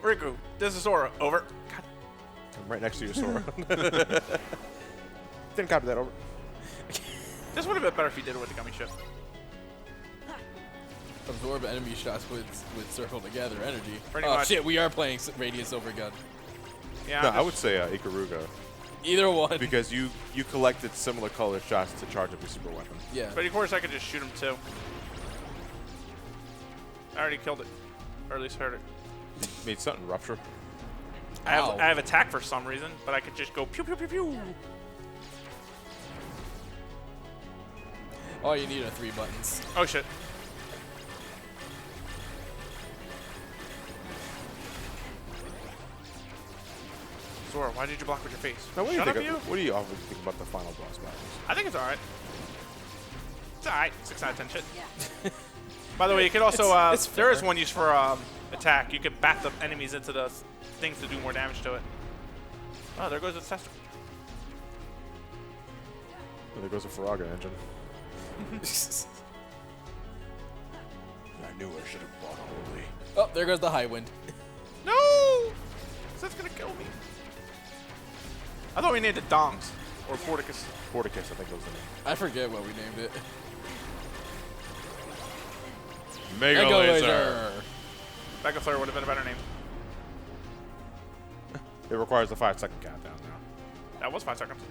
Riku, this is Sora. Over. God. I'm right next to you, Sora. Didn't copy that over. This would have been better if you did it with the gummy ship. Absorb enemy shots with circle together energy. Pretty Oh much. shit, we are playing Radius Overgun. Yeah. No, I would say Ikaruga. Either one. Because you collected similar colored shots to charge up your super weapon. Yeah. But of course, I could just shoot him too. I already killed it, or at least hurt it. Made something rupture. I Ow. have attack for some reason, but I could just go pew pew pew pew. All you need are 3 buttons. Oh shit. Sora, why did you block with your face? Now, what do you Shut up, think? you. What do you often think about the final boss battles? I think it's alright. It's alright. 6 out of 10 shit. By the way, you could also, It's there is fair. one use for attack. You could bat the enemies into the things to do more damage to it. Oh, there goes its tester. Well, there goes a Faraga engine. I knew I should have bought Holy. Oh, there goes the high wind. No! That's gonna kill me. I thought we named it Dongs or Porticus. Porticus, I think was the name. I forget what we named it. Mega Mega Flare would have been a better name. It requires a 5-second countdown now. That was 5 seconds.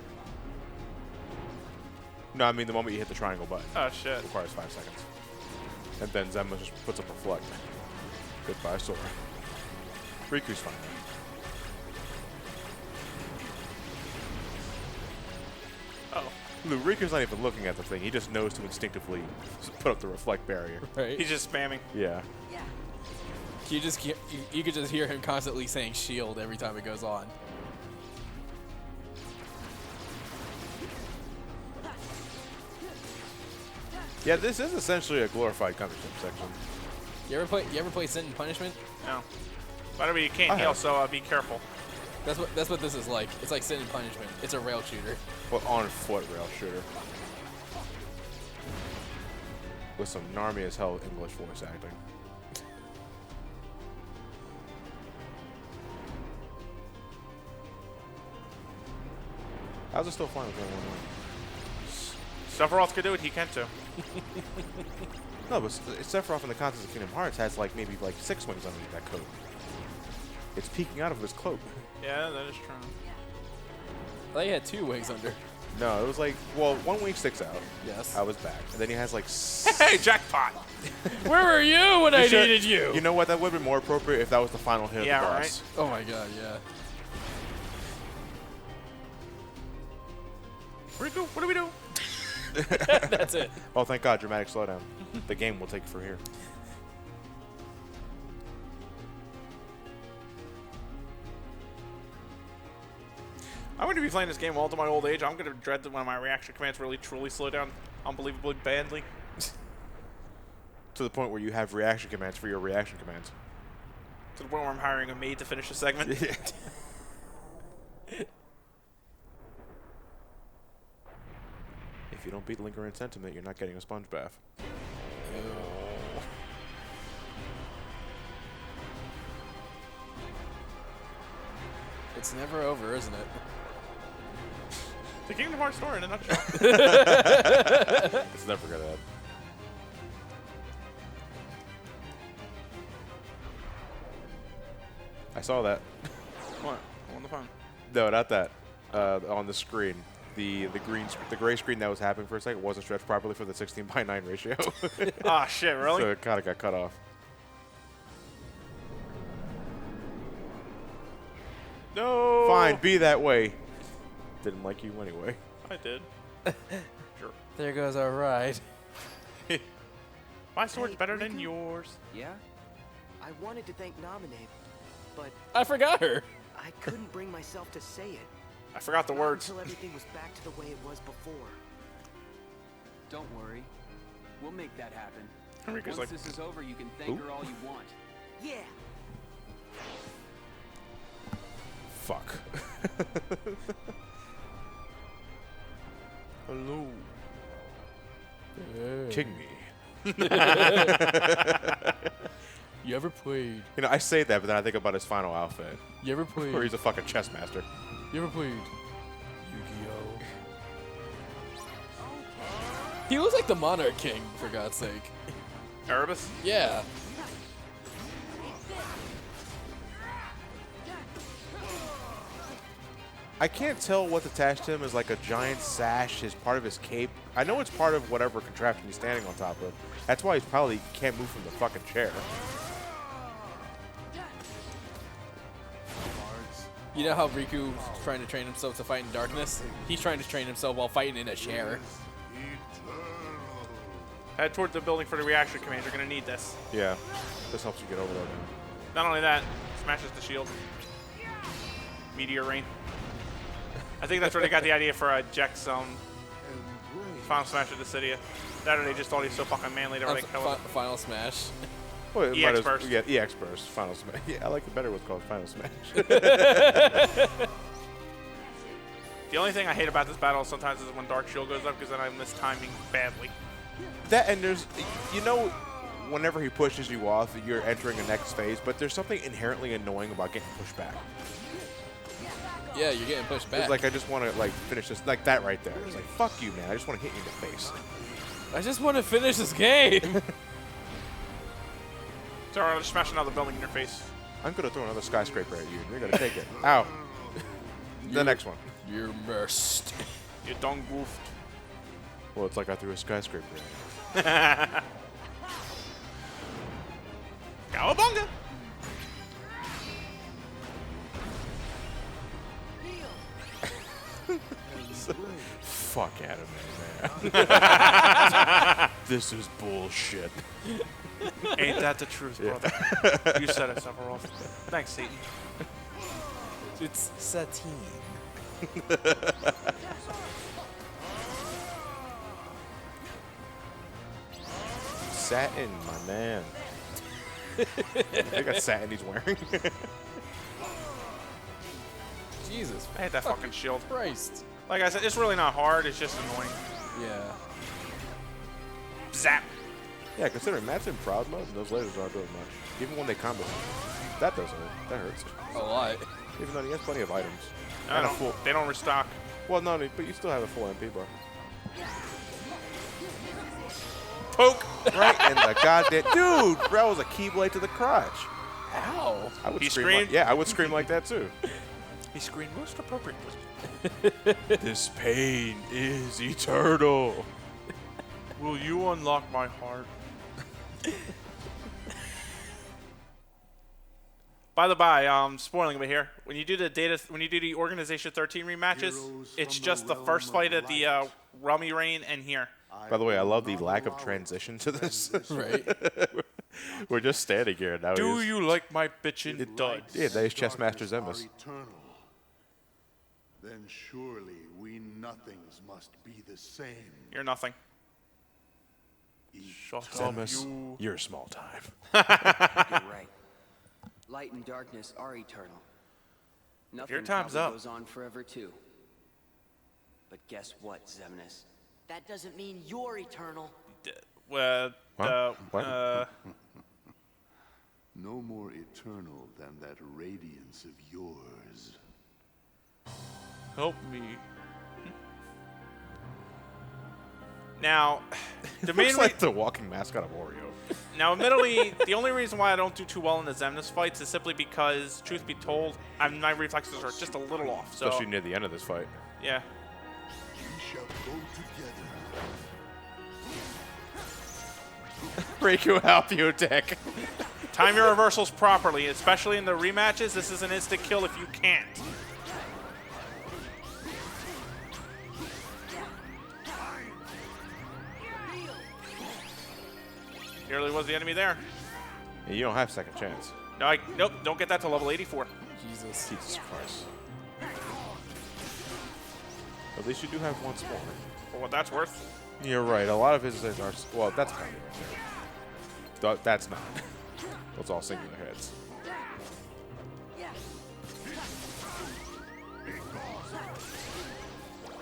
No, I mean the moment you hit the triangle button. Oh shit. It requires 5 seconds. And then Zenma just puts up a flag. Goodbye, Sora. Riku's fine. Oh. Lou, Riku's not even looking at the thing. He just knows to instinctively put up the reflect barrier. Right? He's just spamming. Yeah. You could just hear him constantly saying shield every time it goes on. Yeah, this is essentially a glorified countership section. You ever play Sin and Punishment? No. By the way, you can't I heal, have. so be careful. That's what this is like. It's like Sin and Punishment. It's a rail shooter. But on foot rail shooter. With some gnarly as hell English voice acting. How's it still flying with Sephiroth could do it, he can too. No, but Sephiroth in the contest of Kingdom Hearts has like maybe like 6 wings underneath that coat. It's peeking out of his cloak. Yeah, that is true. I thought he had 2 wings under. No, it was like, well, 1 wing sticks out. Yes. I was back. And then he has like... Hey, jackpot! Where were you when I should- needed you? You know what? That would have been more appropriate if that was the final hit Yeah, of the boss. Oh my god, yeah. Riku, what do we do? That's it. Oh, thank God, dramatic slowdown. The game will take it from here. I'm going to be playing this game all to my old age. I'm going to dread that when my reaction commands really truly slow down unbelievably badly. To the point where you have reaction commands for your reaction commands. To the point where I'm hiring a maid to finish the segment. If you don't beat Lingering Sentiment, you're not getting a sponge bath. It's never over, isn't it? The Kingdom Hearts story in a nutshell. It's never gonna end. I saw that. What? I'm on the phone. No, not that. On the screen, the gray screen that was happening for a second wasn't stretched properly for the 16:9 ratio. Ah, shit, really? So it kind of got cut off. No! Fine, be that way. Didn't like you anyway. I did. Sure. There goes our ride. My sword's Hey, better than Riku? yours. Yeah? I wanted to thank Nominate, but I forgot her. I couldn't bring myself to say it. I forgot the Not words. until everything was back to the way it was before. Don't worry. We'll make that happen. Enrique's Once like, this is over, you can thank her all you want. Yeah. Fuck. Hello. King me. You ever played? You know, I say that, but then I think about his final outfit, You ever played? where he's a fucking chess master. You ever played Yu-Gi-Oh? He looks like the Monarch King, for God's sake. Erebus? Yeah. I can't tell what's attached to him is like a giant sash, is part of his cape. I know it's part of whatever contraption he's standing on top of. That's why he's probably can't move from the fucking chair. You know how Riku's trying to train himself to fight in darkness? He's trying to train himself while fighting in a chair. Head toward the building for the reaction command. You're going to need this. Yeah, this helps you get over there. Man. Not only that, smashes the shield. Meteor rain. I think that's where they got the idea for Jack's final smash of the city. That or they just thought he's so fucking manly they were like, Final Smash. Well, EX burst. Yeah, EX burst, final smash. Yeah, I like it better what's called final smash. The only thing I hate about this battle sometimes is when Dark Shield goes up because then I miss timing badly. That and there's, you know, whenever he pushes you off, you're entering the next phase. But there's something inherently annoying about getting pushed back. Yeah, you're getting pushed back. It's like I just want to like finish this like that right there. It's like fuck you, man. I just want to hit you in the face. I just want to finish this game. Sorry, I'll just smash another building in your face. I'm gonna throw another skyscraper at you, and you're gonna take it. Ow. The next one. You're missed. You done goofed. Well, it's like I threw a skyscraper at you. Cowabunga! Fuck anime, man. This is bullshit. Ain't that the truth, brother? You said it several often. Thanks, Satan. It's Satine. Satin, my man. I got satin he's wearing. Jesus. I hate that fucking shield. Christ. Like I said, it's really not hard. It's just annoying. Yeah. Zap. Yeah, considering Matt's in proud mode, those lasers aren't doing much. Even when they combo. That doesn't hurt. That hurts. A lot. Even though he has plenty of items. I don't. They don't restock. Well, no, but you still have a full MP bar. Poke. Right in the goddamn... Dude, that was a keyblade to the crotch. Ow. I would He scream screamed? like, yeah, I would scream like that too. He screamed most appropriately. This pain is eternal. Will you unlock my heart? By the by, spoiling a bit here. When you do the Organization 13 rematches, it's just the first fight at the Rummy Rain and here. By the way, I love the lack of transition to this. Right. We're just standing here now. Do you like my bitchin' duds? Yeah, that is Chessmaster Zemus. Then surely we nothings must be the same. You're nothing. Shut up, Zemus, you. you're small time. You're right. Light and darkness are eternal. Nothing your time's probably up. goes on forever too. But guess what, Xemnas? That doesn't mean you're eternal. What? No more eternal than that radiance of yours. Help me. Now, the main Looks like the walking mascot of Oreo. now, admittedly, the only reason why I don't do too well in the Xemnas fights is simply because, truth be told, my reflexes are just a little off. So, Especially near the end of this fight. yeah. We shall go together. Riku, help you, Dick. Time your reversals properly, especially in the rematches. This is an instant kill if you can't. Nearly was the enemy there. Yeah, you don't have second chance. No, nope, don't get that to level 84. Jesus. Jesus Christ. At least you do have one spawn. For what that's worth. You're right. A lot of his are... Well, that's kind of right there. That's not. Those all singular heads.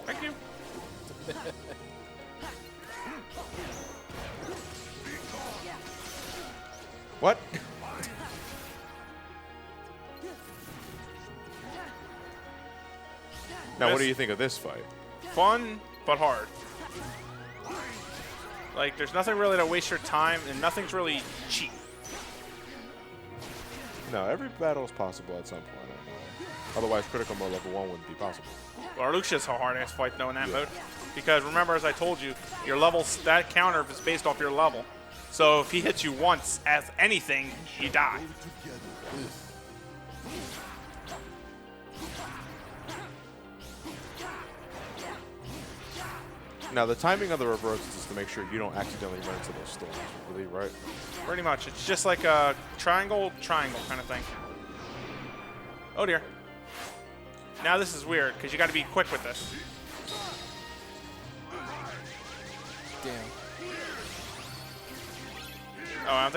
Thank you. What? Now, what do you think of this fight? Fun, but hard. Like, there's nothing really to waste your time, and nothing's really cheap. No, every battle is possible at some point. I know. Otherwise, critical mode level 1 wouldn't be possible. Well, Lucia's a hard-ass fight, though, in that mode. Because remember, as I told you, your level, that counter is based off your level. So if he hits you once as anything, you die. Now, the timing of the reversals is to make sure you don't accidentally run into those storms, I believe, right? Pretty much. It's just like a triangle kind of thing. Oh, dear. Now this is weird, because you got to be quick with this. Damn. Oh, I was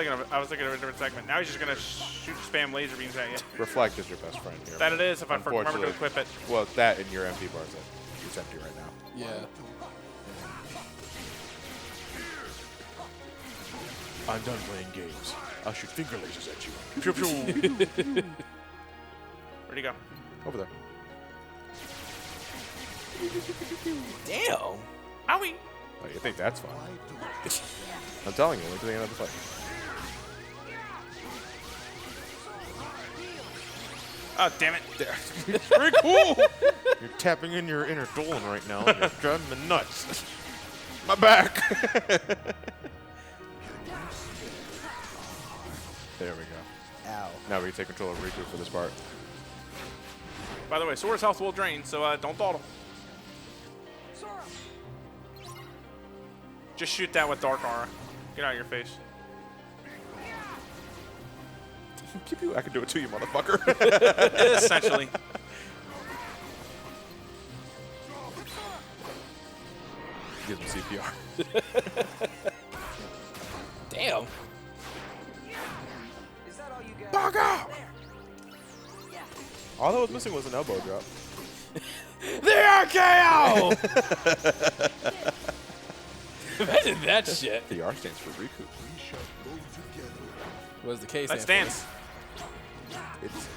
thinking of a different segment. Now he's just going to shoot spam laser beams at you. Reflect is your best friend here. That it is, if I remember to Unfortunately. equip it. Well, that and your MP bars that it's empty right now. Yeah. I'm done playing games. I'll shoot finger lasers at you. Pew, pew. Where'd he go? Over there. Damn. Owie! Oh, you think that's fun? I'm telling you, look at the end of the fight. Oh, damn it. It's very cool. You're tapping in your inner Dolan right now, and you're driving me nuts. My back. There we go. Ow. Now we can take control of Riku for this part. By the way, Sora's health will drain, so don't dawdle. Just shoot that with Dark Aura. Get out of your face. I can do it too, you motherfucker. Essentially. Give him CPR. Damn. Bug out! All that was missing was an elbow drop. The RKO! Imagine that shit. The R stands for Riku. What was the case? Let's dance. It's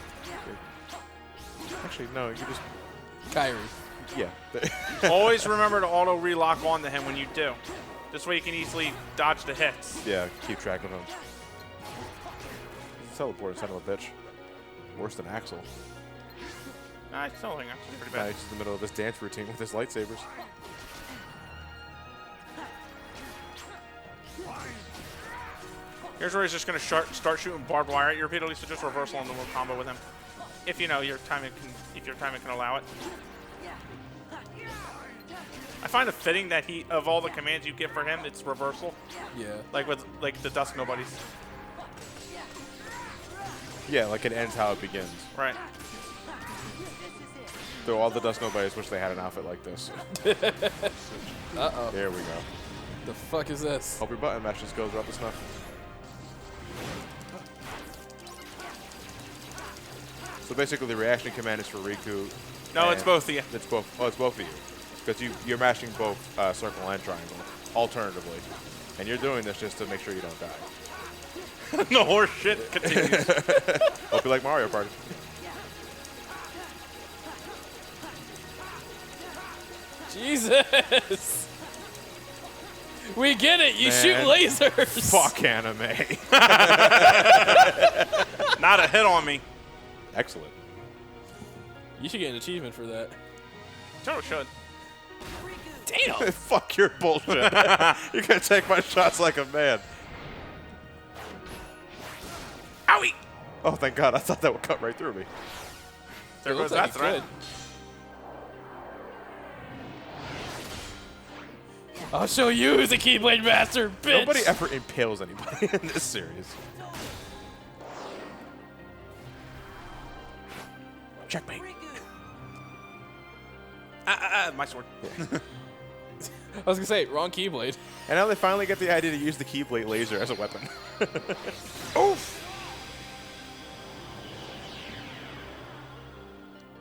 actually no. You just Kyrie. yeah. Always remember to auto relock onto him when you do. This way you can easily dodge the hits. Yeah. Keep track of him. Teleporter, son of a bitch. Worse than Axel. I still think that's pretty Now bad. he's in the middle of his dance routine with his lightsabers. Here's where he's just going to start shooting barbed wire at you repeatedly, so just reversal on the little combo with him. If you know your timing can allow it. I find it fitting that of all the commands you get for him, it's reversal. Yeah. Like with the Dusk Nobodies. Yeah, like it ends how it begins. Right. Though all the Dust Nobodies wish they had an outfit like this. Uh-oh. There we go. The fuck is this? Hope your button mash just goes up the snuff. So basically, the reaction command is for Riku. No, it's and both of you. It's both. Oh, it's both of you. Because you're mashing both circle and triangle, alternatively. And you're doing this just to make sure you don't die. The horse shit continues. Hope you like Mario Party. Jesus! We get it. You Man. shoot lasers. Fuck anime. Not a hit on me. Excellent. You should get an achievement for that. Joe should. Damn. Fuck your bullshit. You're gonna take my shots like a man. Owie! Oh, thank God. I thought that would cut right through me. There It goes looks like that it threat. could. I'll show you who's a Keyblade Master, bitch. Nobody ever impales anybody in this series. Checkmate. My sword. I was gonna say wrong Keyblade. And now they finally get the idea to use the Keyblade laser as a weapon. Oof!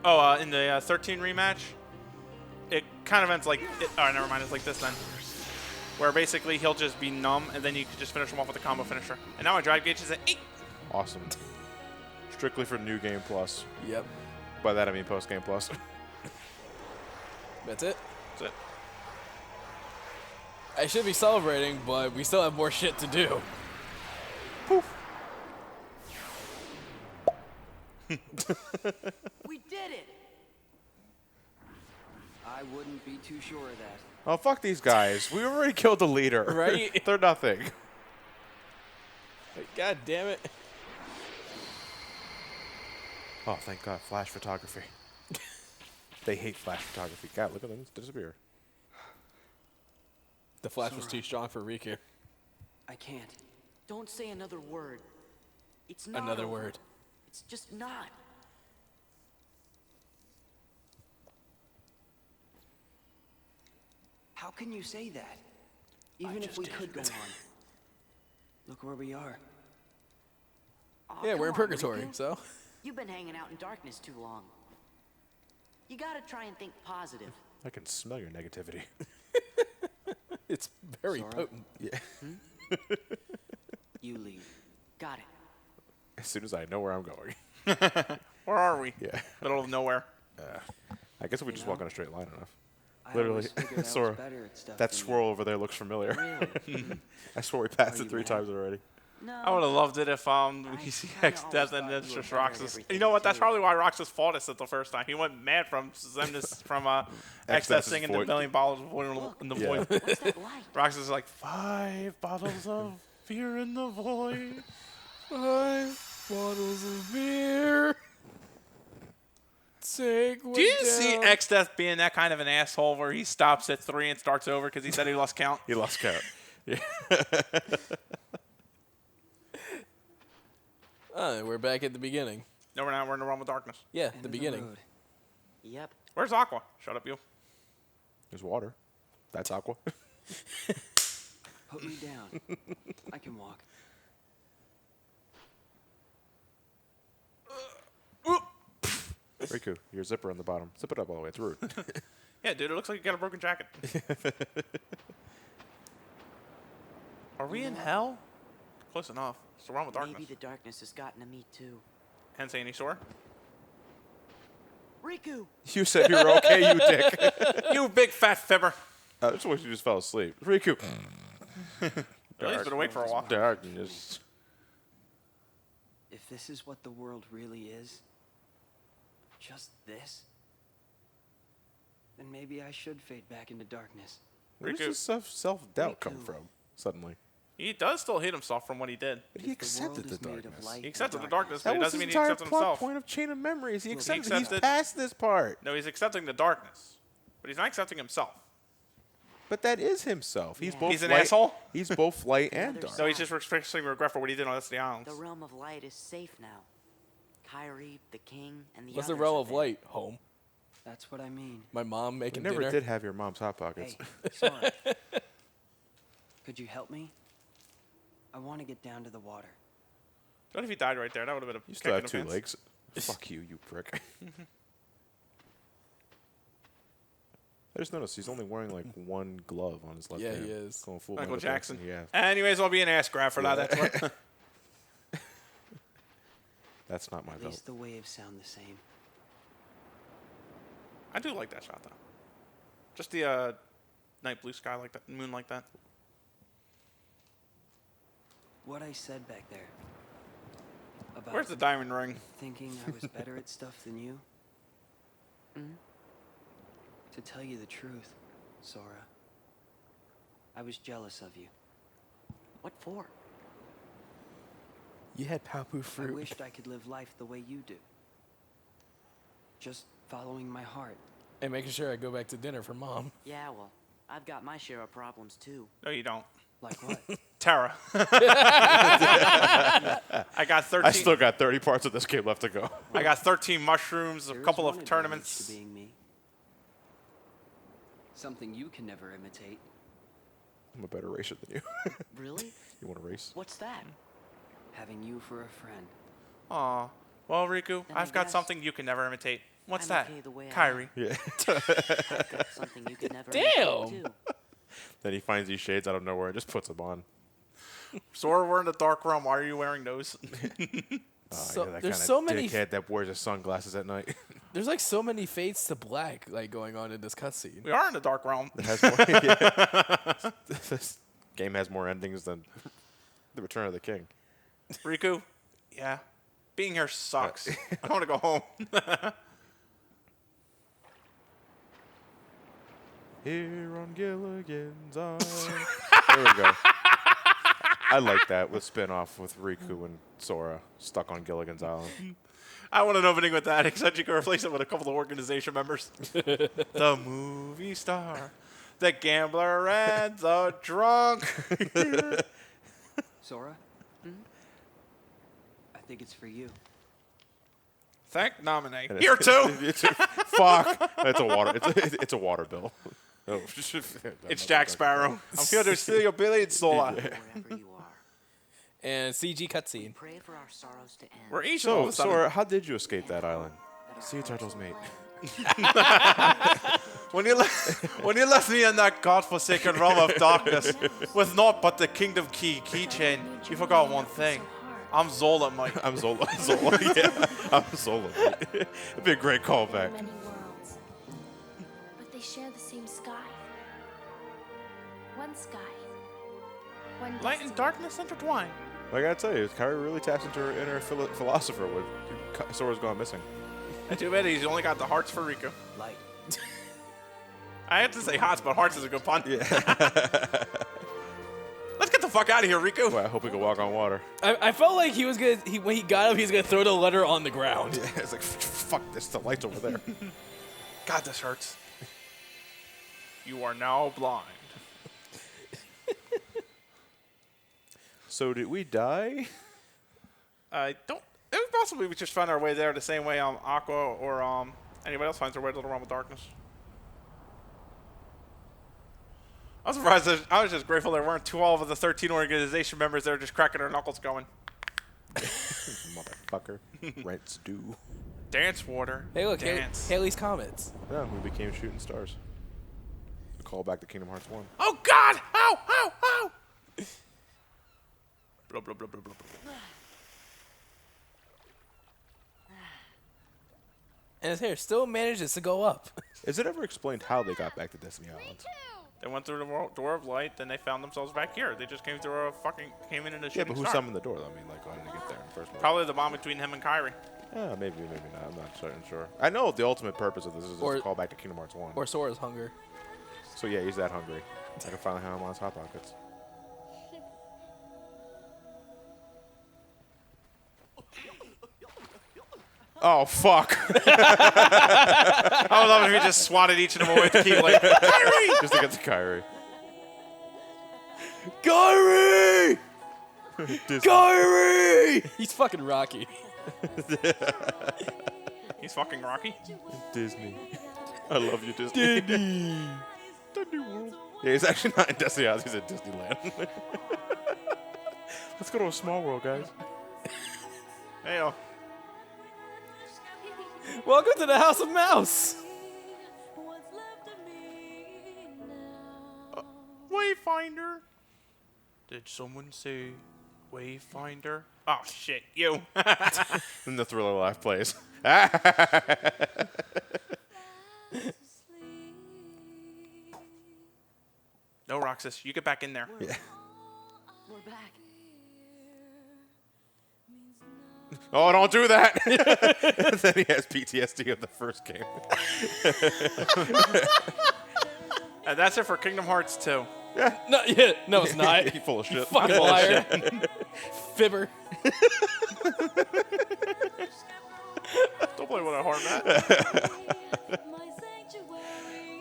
Oh, in the 13 rematch, it kind of ends like, oh, never mind, it's like this then. Where basically he'll just be numb, and then you can just finish him off with a combo finisher. And now my drive gauge is at 8. Awesome. Strictly for New Game Plus. Yep. By that I mean Post Game Plus. That's it. That's it. I should be celebrating, but we still have more shit to do. We did it! I wouldn't be too sure of that. Oh, fuck these guys. We already killed the leader. Right? They're nothing. God damn it. Oh, thank God. Flash photography. They hate flash photography. God, look at them disappear. The flash was too strong for Riku. I can't. Don't say another word. It's not Another over. word. It's just not. How can you say that? Even if we could go on. Look where we are. Aw, Yeah, come we're in on, purgatory, Riku. so. You've been hanging out in darkness too long. You gotta try and think positive. I can smell your negativity. It's very Sora? potent. Yeah. You leave. Got it. As soon as I know where I'm going. Where are we? Yeah. Middle of nowhere. I guess if we You just know, walk on a straight line enough. I Literally, always figured I was Sora, better at stuff that than you. swirl over there looks familiar. Really? I swear we passed Are it you 3 mad? times already. No. I would have loved it if we I see kinda X always Death and thought then you were just better at Roxas. everything You know what? That's too. probably why Roxas fought us at the first time. He went mad from Zemnis from X Death Death's singing void. the million bottles of oil in the Yeah. void. What's that like? Roxas is like 5 bottles of fear in the void. 5 bottles of beer. Take one Do you see down. X Death being that kind of an asshole where he stops at 3 and starts over because he said he lost count? He lost count. Yeah. Oh, we're back at the beginning. No, we're not. We're in the realm of darkness. Yeah, End the of beginning. road. Yep. Where's Aqua? Shut up, you. There's water. That's Aqua. Put me down. I can walk. Riku, your zipper on the bottom. Zip it up all the way. It's rude. Yeah, dude, it looks like you got a broken jacket. Are we in hell? Close enough. It's the realm of darkness. Maybe the darkness has gotten to me too. Hence, any sore? Riku! You said you were okay, you dick. You big fat fibber. I just wish you just fell asleep. Riku. Well, he's been awake for a while. Darkness. If this is what the world really is, just this, then maybe I should fade back into darkness. Where does Riku. this self-doubt come Riku. from, suddenly? He does still hate himself from what he did. But he If the accepted world the is made of darkness. light He and accepted the darkness, but That it was doesn't his mean he entire accepted plot himself. point of Chain of Memories. He accepted. He's accepted- past this part. No, he's accepting the darkness, but he's not accepting himself. But that is himself. He's Yeah. both He's an light, asshole? He's both light and other dark. side. No, he's just expressing regret for what he did on Destiny Islands. The realm of light is safe now. Kyrie, the king, and the What's the others realm are of there. light? Home. That's what I mean. My mom We making never dinner. did have your mom's hot pockets. Hey, Sora. Could you help me? I want to get down to the water. What if he died right there? That would have been a You still kick have in the 2 pants. legs. Fuck you, you prick. I just noticed he's only wearing like 1 glove on his left Yeah, hand. he is. Going full Michael Michael Jackson. Yeah. Anyways, I'll be an ass grab for that. Yeah. That's what. That's not my At belt. least the waves sound the same. I do like that shot though. Just the night blue sky like that, moon like that. What I said back there about Where's the diamond ring? thinking I was better at stuff than you. To tell you the truth, Sora, I was jealous of you. What for? You had papu I fruit. wished I could live life the way you do. Just following my heart. And making sure I go back to dinner for mom. Yeah, well, I've got my share of problems too. No, you don't. Like what? Terra. I got 13. I still got 30 parts of this game left to go. I got 13 mushrooms, a There is couple one of advantage tournaments. to being me. Something you can never imitate. I'm a better racer than you. Really? You want to race? What's that? Having you for a friend. Aw. Well, Riku, Then I I've got guess something you can never imitate. What's I'm that? okay the way I am. Kyrie. Yeah. I've got something you could never Damn. imitate, too. Then he finds these shades out of nowhere and just puts them on. Sora, we're in the dark realm. Why are you wearing those? Oh, So- yeah, that there's kinda so many- dickhead that wears his sunglasses at night. There's like so many fades to black like going on in this cutscene. We are in the Dark Realm. It has more, yeah. This game has more endings than The Return of the King. Riku, yeah. Being here sucks. I want to go home. Here on Gilligan's Island. There we go. I like that with spin-off with Riku and Sora stuck on Gilligan's Island. I want an opening with that, except you can replace it with a couple of organization members. The movie star, the gambler, and the drunk. Sora? I think it's for you. Thank nominate. Here too. Fuck. It's a water. It's a water bill. Oh, It's Jack Sparrow. I'm here to steal your billion, Sola. Wherever you are, And CG cutscene. pray for our sorrows to end. We're each all of So, a sudden. Sora, how did you escape that island? Sea turtles, mate. When you left me in that godforsaken realm of darkness, with naught but the kingdom keychain, you forgot one thing. I'm Zola, Mike. I'm Zola. Zola, yeah. I'm Zola. Mate. It'd be a great callback. Many worlds, but they share the same sky. One sky, one Light and destiny. darkness intertwine. I gotta tell you, Kyrie really taps into her inner philosopher when Sora's gone missing. And too bad he's only got the hearts for Riku. Light. I had to say hearts, but hearts is a good pun. Yeah. Let's get the fuck out of here, Riku. Boy, I hope we can walk on water. I felt like he was gonna. When he got up, he was gonna throw the letter on the ground. Yeah, it's like, fuck this, the light's over there. God, this hurts. You are now blind. So did we die? I don't. It was possibly we just found our way there the same way Aqua or anybody else finds their way to the realm of darkness. I was surprised. I was just grateful there weren't 12 of the 13 organization members there just cracking their knuckles going. Motherfucker. Rent's due. Dance, water. Hey, look, dance. Haley's Comets. Yeah, we became shooting stars. A call back to Kingdom Hearts 1. Oh God! Ow! Ow! Ow! Blah blah blah blah blah blah. And his hair still manages to go up. Is it ever explained how they got back to Destiny Island? They went through the door of light, then they found themselves back here. They just came through came in a Yeah, shooting but who star. summoned the door, though? I mean, like, how did they get there in the first place? Probably the bond between him and Kyrie. Yeah, maybe not. I'm not certain sure. I know the ultimate purpose of this is just Or- to call back to Kingdom Hearts 1. Or Sora's hunger. So yeah, he's that hungry. I can finally have him on his Hot Pockets. Oh, fuck. I would love it if he just swatted each of them away with the key, like, Kyrie! Just to get to Kyrie. Kyrie! Disney. Kyrie! He's fucking Rocky. He's fucking Rocky. Disney. I love you, Disney. Disney World. Yeah, he's actually not in Destiny Island. He's at Disneyland. Let's go to a small world, guys. Hey, Welcome to the House of Mouse. Wayfinder. Did someone say Wayfinder? Oh shit, you. Then the Thriller Life plays. No, Roxas, you get back in there. Yeah. We're back. Oh, don't do that. Then he has PTSD of the first game. And that's it for Kingdom Hearts 2. No, it's not. He's full of shit. Fucking liar. Fibber. Don't play with a hard mat.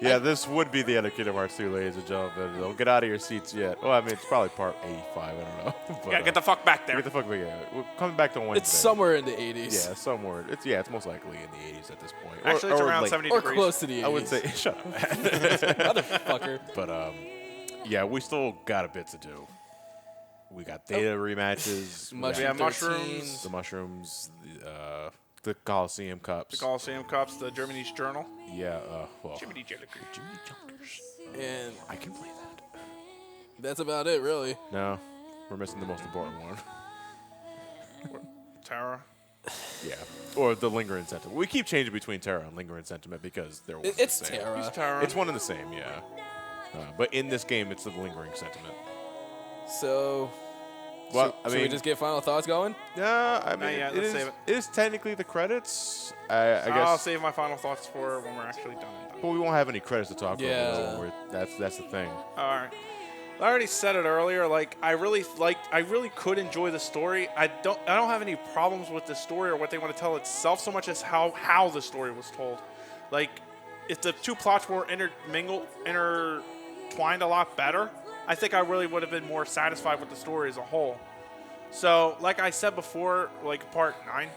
Yeah, this would be the end of Kingdom Hearts 2, ladies and gentlemen. Don't get out of your seats yet. Well, I mean, it's probably part 85. I don't know. But, Yeah, get the fuck back there. Get the fuck back. Yeah, we're coming back to Wednesday. It's somewhere in the 80s. Yeah, somewhere. It's most likely in the 80s at this point. Actually, it's around late. 70 Or degrees. close to the 80s. I would say, shut up. Motherfucker. But yeah, we still got a bit to do. We got data rematches. Mushroom We have 13. mushrooms. The mushrooms. The Coliseum Cups. The Coliseum Cups, the Germany's Journal. Yeah. Well. Jiminy Jellicoe. And I can play that. that's about it, really. No, we're missing the most important one. Tara. Yeah. Or the lingering sentiment. We keep changing between Terra and lingering sentiment because they're one It's the same. Terra. Terra. It's one and the same, yeah. But in this game, it's the lingering sentiment. So, Well, should we just get final thoughts going? Yeah, I mean, yet, it let's is, save it. it is technically the credits. I I'll guess, save my final thoughts for when we're actually done. but we won't have any credits to talk Yeah. about. When that's the thing. All right. I already said it earlier. Like I really could enjoy the story. I don't have any problems with the story or what they want to tell itself so much as how the story was told. Like if the two plots were intertwined a lot better, I think I really would have been more satisfied with the story as a whole. So, like I said before, like Part 9,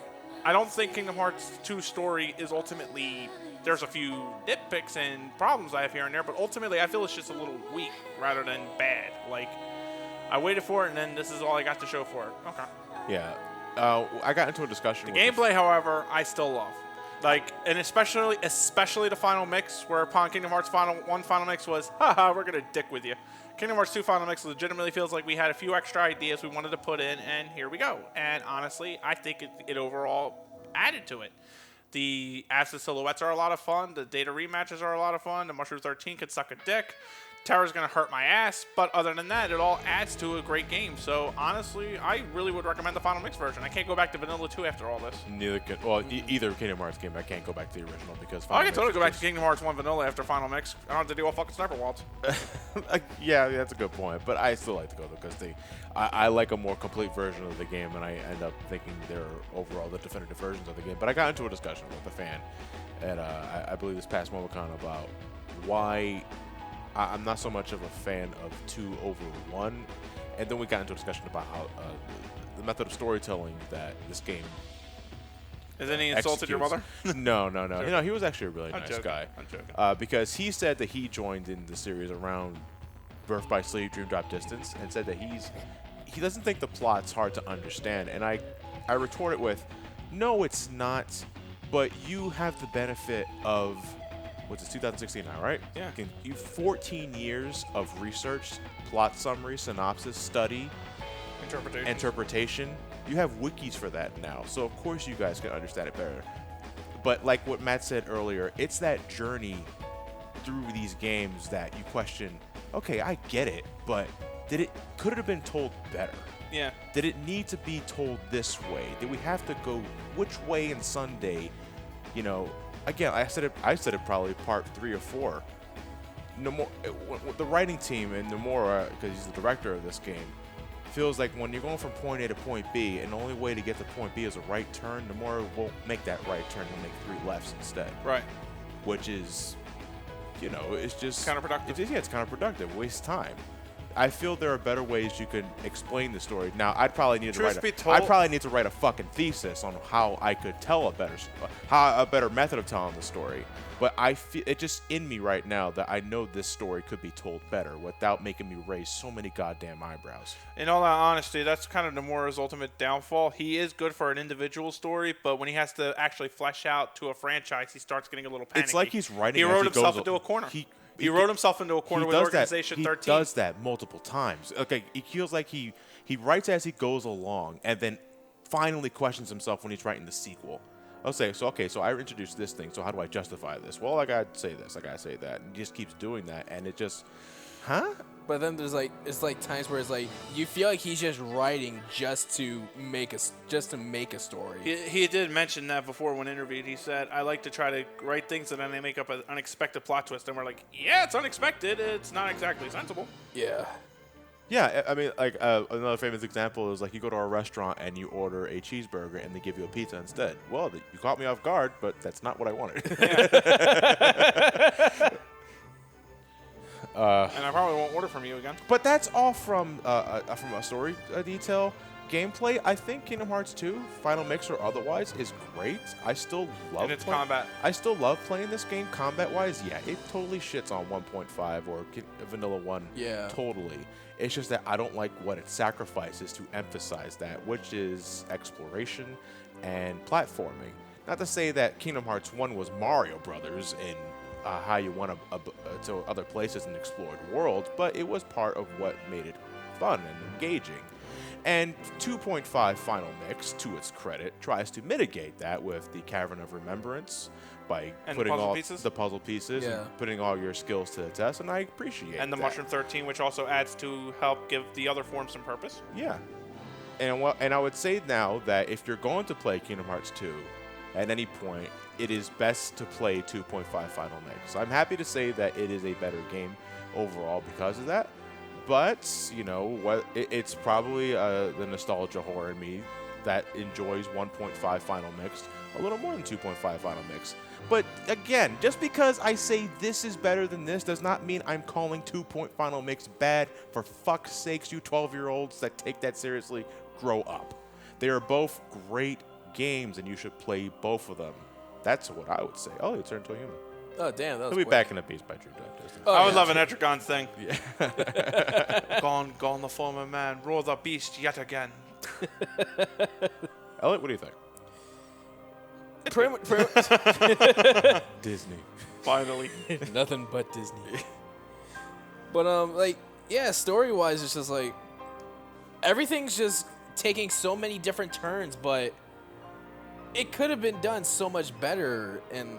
I don't think Kingdom Hearts 2 story is ultimately... There's a few nitpicks and problems I have here and there, but ultimately I feel it's just a little weak rather than bad. Like, I waited for it, and then this is all I got to show for it. Okay. Yeah. I got into a discussion. The with gameplay, however, I still love. Like, and especially the final mix, where upon Kingdom Hearts final mix was, haha, we're gonna dick with you. Kingdom Hearts 2 final mix legitimately feels like we had a few extra ideas we wanted to put in, and here we go. And honestly, I think it overall added to it. The acid silhouettes are a lot of fun. The data rematches are a lot of fun. The Mushroom 13 could suck a dick. Terra's going to hurt my ass, but other than that, it all adds to a great game. So, honestly, I really would recommend the Final Mix version. I can't go back to Vanilla 2 after all this. Neither can, well, either Kingdom Hearts game, I can't go back to the original because. I can totally go back to Kingdom Hearts 1 Vanilla after Final Mix. I don't have to do all fucking Sniper Waltz. Yeah, that's a good point. But I still like to go because I like a more complete version of the game, and I end up thinking they're overall the definitive versions of the game. But I got into a discussion with a fan at I believe this past MomoCon about why I'm not so much of a fan of 2 over 1, and then we got into a discussion about how the method of storytelling that this game. And then he insulted your mother? No. He was actually a really nice guy. I'm joking. Because he said that he joined in the series around Birth by Sleep, Dream Drop Distance, and said that he doesn't think the plot's hard to understand. And I retorted with, no, it's not, but you have the benefit of, what's it, 2016 now, right? Yeah. You 14 years of research, plot summary, synopsis, study, interpretation. You have wikis for that now, so of course you guys can understand it better. But like what Matt said earlier, it's that journey through these games that you question, okay, I get it, but could it have been told better? Yeah. Did it need to be told this way? Did we have to go which way in Sunday? You know, again, I said it probably part 3 or 4. The writing team and Nomura, because he's the director of this game, feels like when you're going from point A to point B, and the only way to get to point B is a right turn, Nomura won't make that right turn. He'll make 3 lefts instead. Right. Which is, it's just counterproductive. It's counterproductive. Waste time. I feel there are better ways you can explain the story. Now, I'd probably need to write a fucking thesis on how I could tell a better method of telling the story. But I feel it just in me right now that I know this story could be told better without making me raise so many goddamn eyebrows. In all honesty, that's kind of Nomura's ultimate downfall. He is good for an individual story, but when he has to actually flesh out to a franchise, he starts getting a little panicky. It's like he's writing. He wrote himself into a corner. He wrote himself into a corner with Organization 13. He does that multiple times. Okay, it feels like he writes as he goes along, and then finally questions himself when he's writing the sequel. I'll say, so I introduced this thing, so how do I justify this? Well, I gotta say this, I gotta say that, and he just keeps doing that, and it just, But then there's it's times where it's like you feel like he's just writing just to make a story. He did mention that before when interviewed. He said, "I like to try to write things and then they make up an unexpected plot twist." And we're like, "Yeah, it's unexpected. It's not exactly sensible." Yeah. Yeah, I mean, like another famous example is like you go to a restaurant and you order a cheeseburger and they give you a pizza instead. Well, you caught me off guard, but that's not what I wanted. And I probably won't order from you again. But that's all from a story detail. Gameplay, I think Kingdom Hearts 2, Final Mix or otherwise, is great. I still love And it's combat. I still love playing this game combat-wise. Yeah, it totally shits on 1.5 or Vanilla 1. Yeah. Totally. It's just that I don't like what it sacrifices to emphasize that, which is exploration and platforming. Not to say that Kingdom Hearts 1 was Mario Brothers in how you went to other places and explored worlds, but it was part of what made it fun and engaging. And 2.5 Final Mix, to its credit, tries to mitigate that with the Cavern of Remembrance by And putting puzzle all pieces? the puzzle pieces Yeah. and putting all your skills to the test, and I appreciate And the that. Mushroom 13, which also adds to help give the other forms some purpose. Yeah. And I would say now that if you're going to play Kingdom Hearts 2 at any point, it is best to play 2.5 Final Mix. I'm happy to say that it is a better game overall because of that. But, you know, it's probably the nostalgia whore in me that enjoys 1.5 Final Mix a little more than 2.5 Final Mix. But again, just because I say this is better than this does not mean I'm calling 2. Final Mix bad. For fuck's sakes, you 12-year-olds that take that seriously, grow up. They are both great games, and you should play both of them. That's what I would say. Oh, he turned into a human. Oh, damn. That was He'll be quick. back in the beast by True Distance. Oh, I would yeah. love an Etrigon's thing. Yeah. Gone the form of man, roar the beast yet again. Elliot, what do you think? Pretty much, Disney. Finally. nothing but Disney. But like, yeah, story-wise, it's just like everything's just taking so many different turns, but it could have been done so much better, and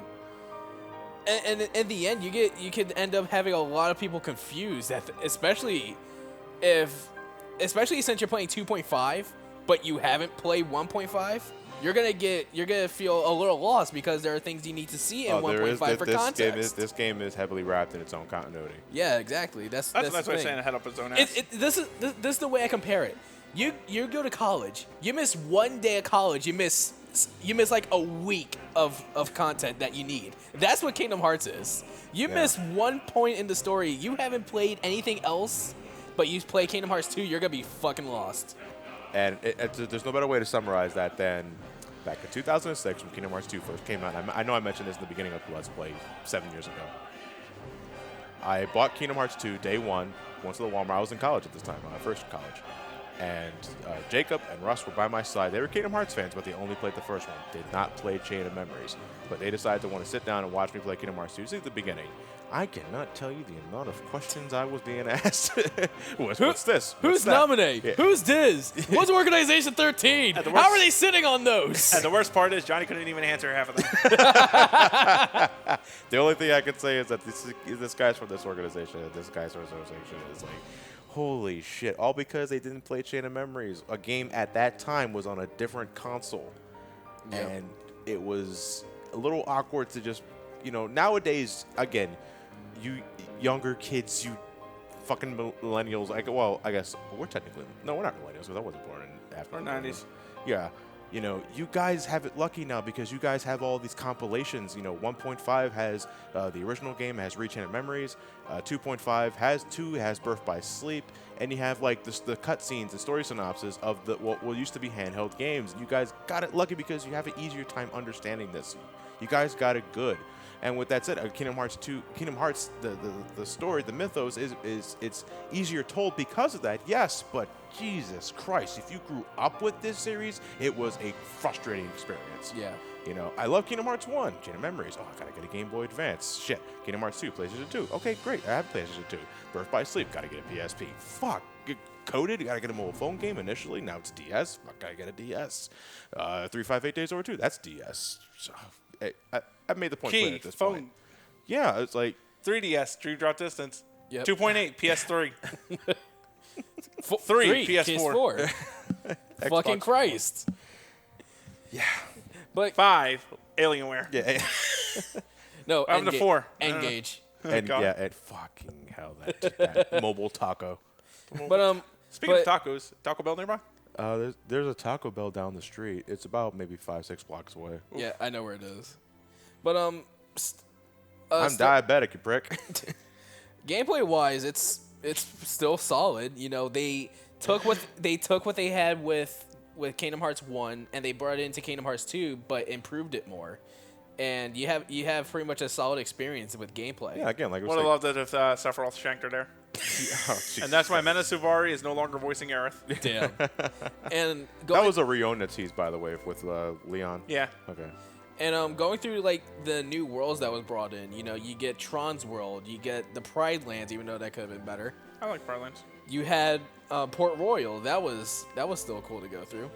in the end, you could end up having a lot of people confused, especially since you're playing 2.5, but you haven't played 1.5. You're gonna feel a little lost because there are things you need to see in 1.5 for context. This game is heavily wrapped in its own continuity. Yeah, exactly. That's That's the what I'm thing. saying. Head up his own ass. This is the way I compare it. You go to college. You miss one day of college. You miss like a week of content that you need. That's what Kingdom Hearts is. You miss one point in the story. You haven't played anything else, but you play Kingdom Hearts 2. You're gonna be fucking lost. And there's no better way to summarize that than back in 2006 when Kingdom Hearts 2 first came out. I know I mentioned this in the beginning of the Let's Play 7 years ago. I bought Kingdom Hearts 2 day one, went to the Walmart. I was in college at this time, first college. And Jacob and Russ were by my side. They were Kingdom Hearts fans, but they only played the first one. Did not play Chain of Memories. But they decided to want to sit down and watch me play Kingdom Hearts 2. This is the beginning. I cannot tell you the amount of questions I was being asked. What's this? Who's What's that? Nominate? Yeah. Who's Diz? What's Organization 13? the worst- How are they sitting on those? And the worst part is Johnny couldn't even answer half of them. The only thing I can say is that this guy's from this organization, and this guy's from this organization is like, holy shit! All because they didn't play Chain of Memories. A game at that time was on a different console, and it was a little awkward to just, nowadays again, you younger kids, you fucking millennials. I guess we're technically we're not millennials because I wasn't born in after Or the 90s. Yeah. You guys have it lucky now because you guys have all these compilations. 1.5 has the original game, has Rechain of Memories. 2.5 has Birth by Sleep, and you have like the cutscenes and story synopsis of what used to be handheld games. You guys got it lucky because you have an easier time understanding this. You guys got it good. And with that said, Kingdom Hearts 2, the story, the mythos it's easier told because of that. Yes, but Jesus Christ, if you grew up with this series, it was a frustrating experience. Yeah. I love Kingdom Hearts 1, Chain of Memories. Oh, I gotta get a Game Boy Advance. Shit. Kingdom Hearts 2, PlayStation 2. Okay, great. I have PlayStation 2. Birth by Sleep, gotta get a PSP. Fuck. Get coded, gotta get a mobile phone game initially. Now it's DS. Fuck, gotta get a DS. 358 Days Over 2, that's DS. So, I've made the point clear Key, at this phone, point. Yeah, it's like 3DS, Dream Drop Distance. Yep. 2.8, PS3. 3, PS4. Fucking Christ. Yeah. But 5, Alienware. Yeah. no, I'm the 4. Engage. And God. yeah, and fucking hell, that mobile taco. But Speaking but- of tacos, Taco Bell nearby? There's a Taco Bell down the street. It's about maybe 5-6 blocks away. Yeah, I know where it is. But I'm diabetic, you prick. gameplay wise, it's still solid. They took what they had with Kingdom Hearts 1 and they brought it into Kingdom Hearts 2, but improved it more. And you have pretty much a solid experience with gameplay. Yeah, again, like I was Would have saying. loved it if Sephiroth shanked her there. Oh, And that's why Mena Suvari is no longer voicing Aerith. Damn. And that was a Riona tease, by the way, with Leon. Yeah. Okay. And going through like the new worlds that was brought in, you get Tron's world, you get the Pride Lands, even though that could have been better. I like Pride Lands. You had Port Royal. That was still cool to go through.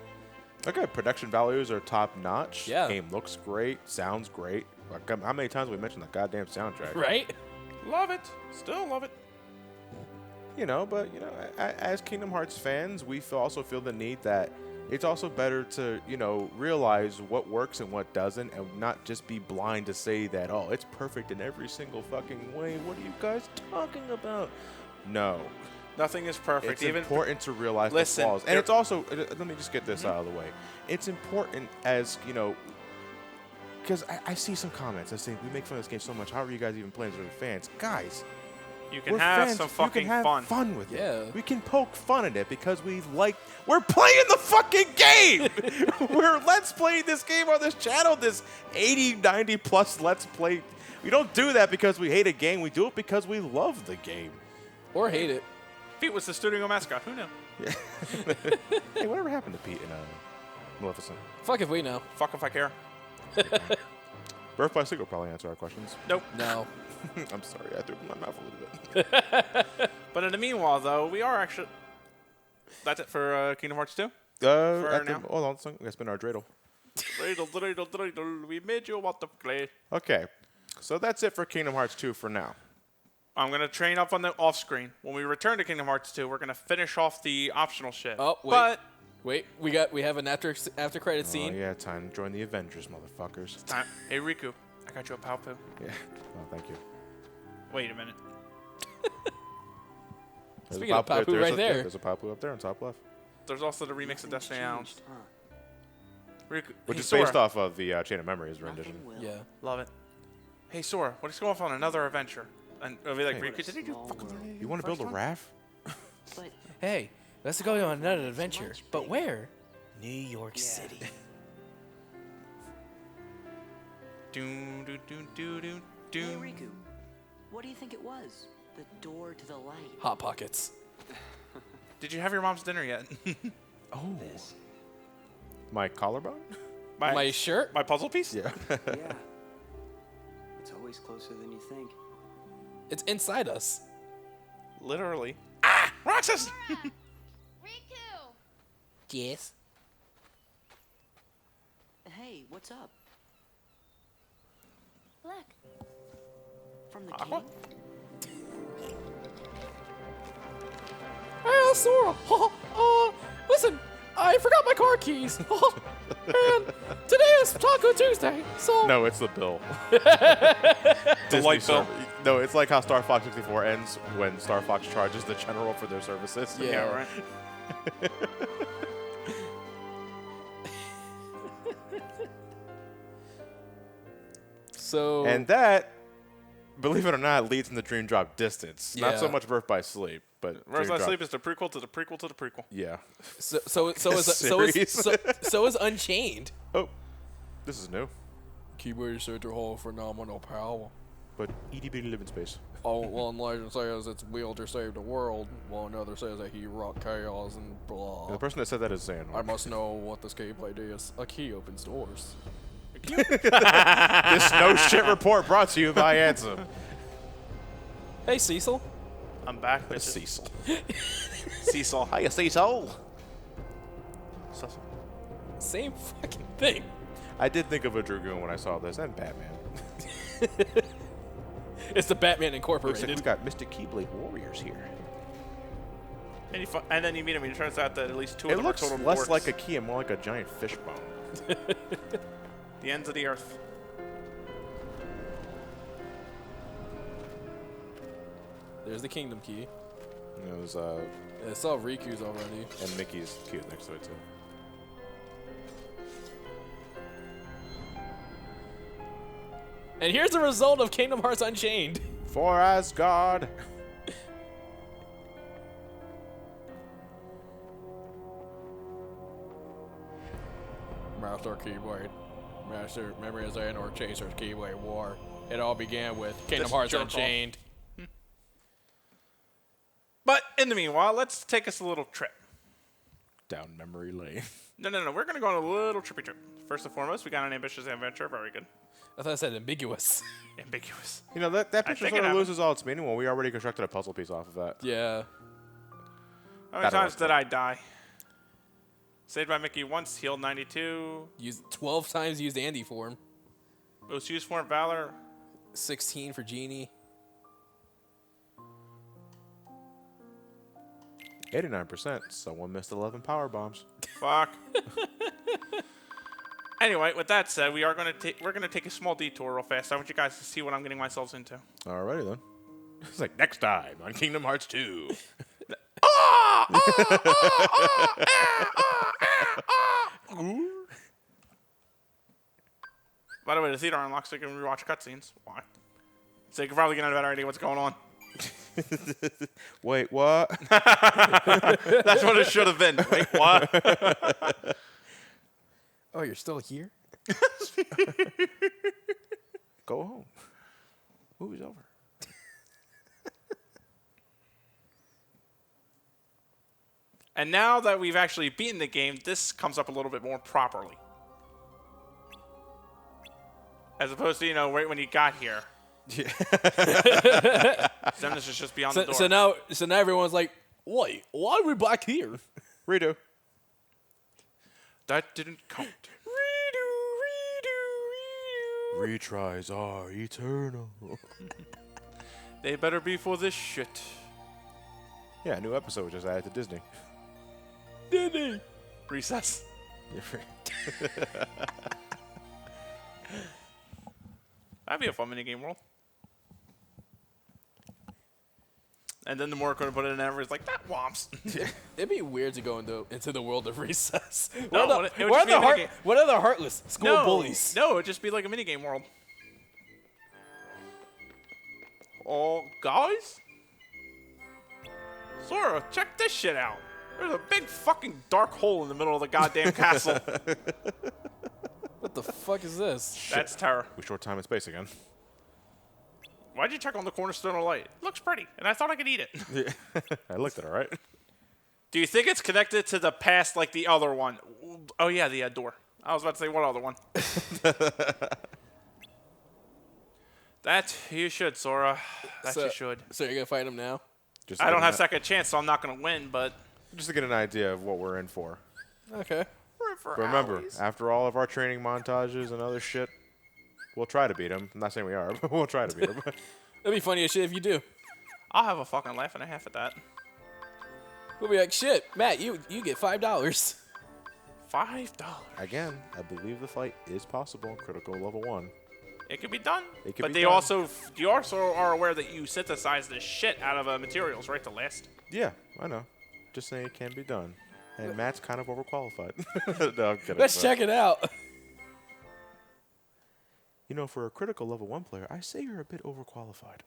Okay, production values are top notch. Yeah. Game looks great, sounds great. Like, how many times we mentioned the goddamn soundtrack? Right? Love it. Still love it. You know, but, you know, as Kingdom Hearts fans, we also feel the need that it's also better to, you know, realize what works and what doesn't and not just be blind to say that, oh, it's perfect in every single fucking way. What are you guys talking about? No. Nothing is perfect. It's Even important to realize the flaws. And it's also, let me just get this out of the way. It's important as, you know, because I see some comments that say, we make fun of this game so much. How are you guys even playing as fans? Guys, you can we're have fans. some You fucking can have fun with Yeah. it. We can poke fun at it because we're playing the fucking game. We're Let's Play this game on this channel, this 80, 90 plus Let's Play. We don't do that because we hate a game. We do it because we love the game. Or hate it. Pete was the studio mascot. Who knew? Hey, whatever happened to Pete and Maleficent? Fuck if we know. Fuck if I care. Birth by Sleep will probably answer our questions. Nope. No. I'm sorry, I threw my mouth a little bit. But in the meanwhile, though, we are actually. That's it for Kingdom Hearts 2. Hold on, we gotta spin our dreidel. Dreidel, dreidel, dreidel, we made you want to play. Okay, so that's it for Kingdom Hearts 2 for now. I'm going to train up on the off screen. When we return to Kingdom Hearts 2, we're going to finish off the optional shit. Oh, wait. But Wait, we have an after credit scene. Oh yeah, time to join the Avengers, motherfuckers. time. Hey, Riku, I got you a Palpu. Yeah. Oh, thank you. Wait a minute. There's Speaking of Papu right there. There's a Papu up there on top left, There's also the remix of Destiny Islands. Changed, huh? Riku, which hey, is Sora. based off of the Chain of Memories rendition. Nothing will. Yeah. Love it. Hey, Sora, what is going on another adventure? And I'll be like, Hey. Riku, did he do Small fucking... world. You want to build a one? raft? But Hey, let's go on another adventure. much But bigger. where? New York Yeah. City. Doom, doom, doom, doom, doom, hey, doom. Riku, what do you think it was? The door to the light. Hot Pockets. Did you have your mom's dinner yet? Oh, This. my collarbone? My shirt? My puzzle piece? Yeah. Yeah. It's always closer than you think. It's inside us. Literally. Ah! Roxas! Riku! Yes. Hey, what's up? Look, From the Aqua? king? Hey, Sora. Listen, I forgot my car keys. And today is Taco Tuesday, so No, it's the bill. The light bill. No, it's like how Star Fox 64 ends when Star Fox charges the general for their services. Yeah. Yeah, right. so And that, believe it or not, leads into Dream Drop Distance. Not so Yeah. much Birth by Sleep, but Where's Dream That Drop- Sleep is the prequel to the prequel to the prequel. Yeah. so is Unchained. Oh, this is new. Keyboard search to hold phenomenal power. But itty bitty live in space. Oh, one legend says its wielder saved the world, while another says that he wrought chaos and blah. The person that said that is Xehanort. I must know what this gameplay is. A key opens doors. This no shit report brought to you by Ansem. Hey, Cecil. I'm back. That's bitches. Cecil. Cecil. Hiya, Cecil. Same fucking thing. I did think of a Dragoon when I saw this, and Batman. It's the Batman Looks like Incorporated. we got Mystic Keyblade Warriors here. And then you meet him, and it turns out that at least two of It them looks are total less dorks. like a key and more like a giant fish bone. The ends of the earth. There's the Kingdom Key. It was, I saw Riku's already. and Mickey's cute next to it, too. And here's the result of Kingdom Hearts Unchained. For Asgard. Master Keyblade. Master Memory of Xehanort Chaser's Keyblade War. It all began with Kingdom This Hearts jerk off. Unchained. But in the meanwhile, let's take us a little trip. Down memory lane. No. We're going to go on a little trippy trip. First and foremost, we got an ambitious adventure. Very good. I thought I said ambiguous. Ambiguous. You know, that picture think sort it of loses all its meaning when we already constructed a puzzle piece off of that. Yeah. How many times did I die? Saved by Mickey once, healed 92. Used 12 times used Andy form. Most used form Valor. 16 for Genie. 89%. Someone missed 11 power bombs. Fuck. Anyway, with that said, we're gonna take a small detour real fast. I want you guys to see what I'm getting myself into. Alrighty then. It's like next time on Kingdom Hearts 2. By the way, the theater unlocks so you can rewatch cutscenes. Why? So you can probably get a better idea what's going on. Wait, what? That's what it should have been. Wait, what? Oh, you're still here? Go home. Movie's over. And now that we've actually beaten the game, this comes up a little bit more properly. As opposed to, right when you got here. Xemnas is just beyond the door. So now everyone's like, wait, why are we back here? Redo. That didn't count. Retries are eternal. They better be for this shit. Yeah, a new episode just added to Disney. Disney. Recess. That'd be a fun minigame world. And then the more I put it in ever, it's like, that womps. It'd be weird to go into the world of Recess. No, what it would just be a minigame. What are the heartless school bullies? No, it'd just be like a minigame world. Oh, guys? Sora, check this shit out. There's a big fucking dark hole in the middle of the goddamn castle. What the fuck is this? That's terror. We short time in space again. Why'd you check on the cornerstone of light? It looks pretty, and I thought I could eat it. I looked at it, right? Do you think it's connected to the past like the other one? Oh, yeah, the door. I was about to say, what other one? That you should, Sora. That you should. So you're going to fight him now? Just to I get don't have an- second chance, so I'm not going to win, but... Just to get an idea of what we're in for. Okay. But remember, after all of our training montages and other shit, we'll try to beat him. I'm not saying we are, but we'll try to beat him. That'd be funny as shit if you do. I'll have a fucking laugh and a half at that. We'll be like, shit, Matt, you get $5. $5. Again, I believe the fight is possible in Critical Level 1. It could be done. It could but be you done. also are aware that you synthesize the shit out of materials, right, to last. Yeah, I know. Just saying it can be done. And Matt's kind of overqualified. No, I'm kidding. Let's check it out. You know, for a Critical Level 1 player, I say you're a bit overqualified.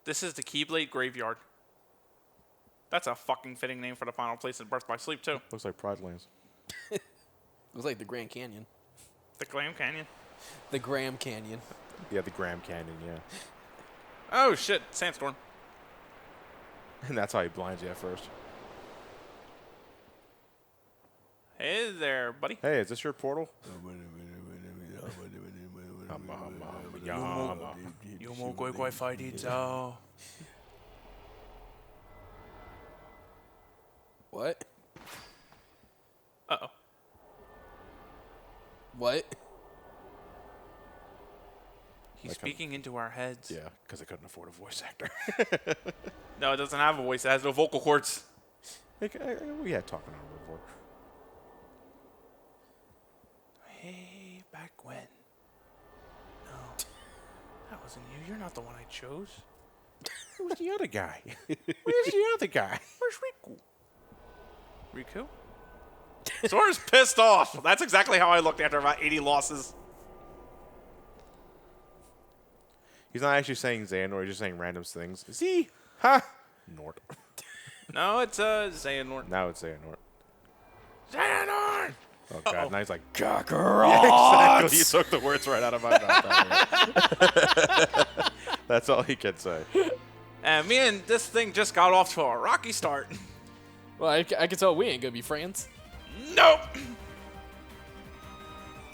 This is the Keyblade Graveyard. That's a fucking fitting name for the final place in Birth by Sleep, too. Looks like Pride Lands. It was like the Grand Canyon. The Glam Canyon. The Graham Canyon. Yeah, the Graham Canyon, yeah. Oh, shit. Sandstorm. And that's how he blinds you at first. Hey there, buddy. Hey, is this your portal? What? Uh-oh. What? He's speaking into our heads. Yeah, because I couldn't afford a voice actor. No, it doesn't have a voice. It has no vocal cords. We had talking on it before. Hey, back when? No, that wasn't you. You're not the one I chose. Who's the other guy? Where's the other guy? Where's Riku? Riku? Sora's pissed off. That's exactly how I looked after about 80 losses. He's not actually saying Xehanort, he's just saying random things. Z! Ha! Nort. No, it's Xehanort. Now it's Xehanort. Xehanort! Oh, God. Uh-oh. Now he's like, Kakarot! exactly. You took the words right out of my mouth. That's all he can say. And me and this thing just got off to a rocky start. Well, I can tell we ain't gonna be friends. Nope.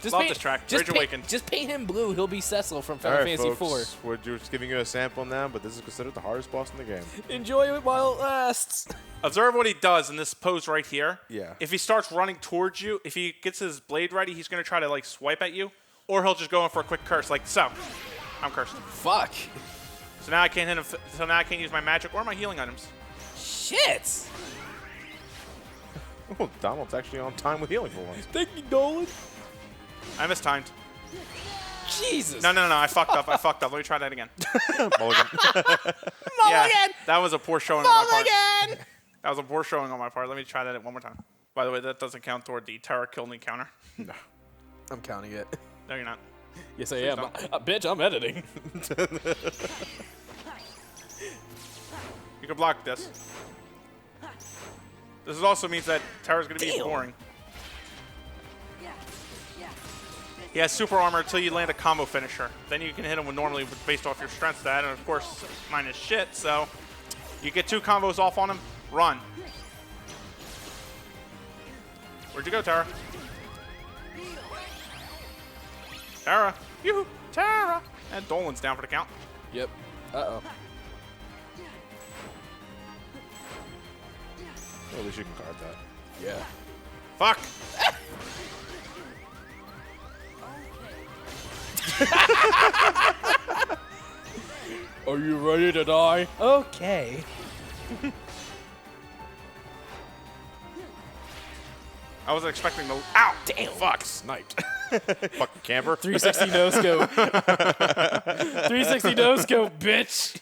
Love this track. Rage Awakened. Just paint him blue. He'll be Cecil from All Final right, Fantasy folks. We're just giving you a sample now, but this is considered the hardest boss in the game. IV. Enjoy it while it lasts. Observe what he does in this pose right here. Yeah. If he starts running towards you, if he gets his blade ready, he's going to try to, like, swipe at you. Or he'll just go in for a quick curse, like so. I'm cursed. Fuck. So now I can't hit him. So now I can't use my magic or my healing items. Shit. Oh, Donald's actually on time with healing for once. Thank you, Nolan. I mistimed. Jesus. No. I fucked up. Let me try that again. Mulligan. Yeah, that was a poor showing on my part. That was a poor showing on my part. Let me try that one more time. By the way, that doesn't count toward the Terra kill me counter. No. I'm counting it. No, you're not. Yes, I am. Bitch, I'm editing. You can block this. This also means that Terra's going to be boring. He has super armor until you land a combo finisher. Then you can hit him with normally based off your strength stat, and of course, mine is shit, so you get 2 combos off on him, run. Where'd you go, Terra? Terra! Yoo-hoo! Terra! And Dolan's down for the count. Yep. Uh-oh. Well, at least you can card that. Yeah. Fuck! Are you ready to die? Okay. I wasn't expecting the. Ow! Damn. Fuck! Sniped. Fucking camper. 360 no scope. 360 no scope, bitch.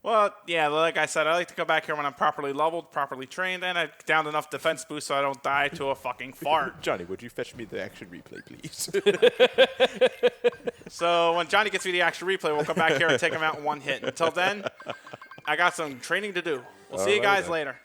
Well, yeah, like I said, I like to go back here when I'm properly leveled, properly trained, and I've downed enough defense boost so I don't die to a fucking fart. Johnny, would you fetch me the action replay, please? So when Johnny gets me the action replay, we'll come back here and take him out in one hit. Until then, I got some training to do. We'll see you Alrighty guys then. later.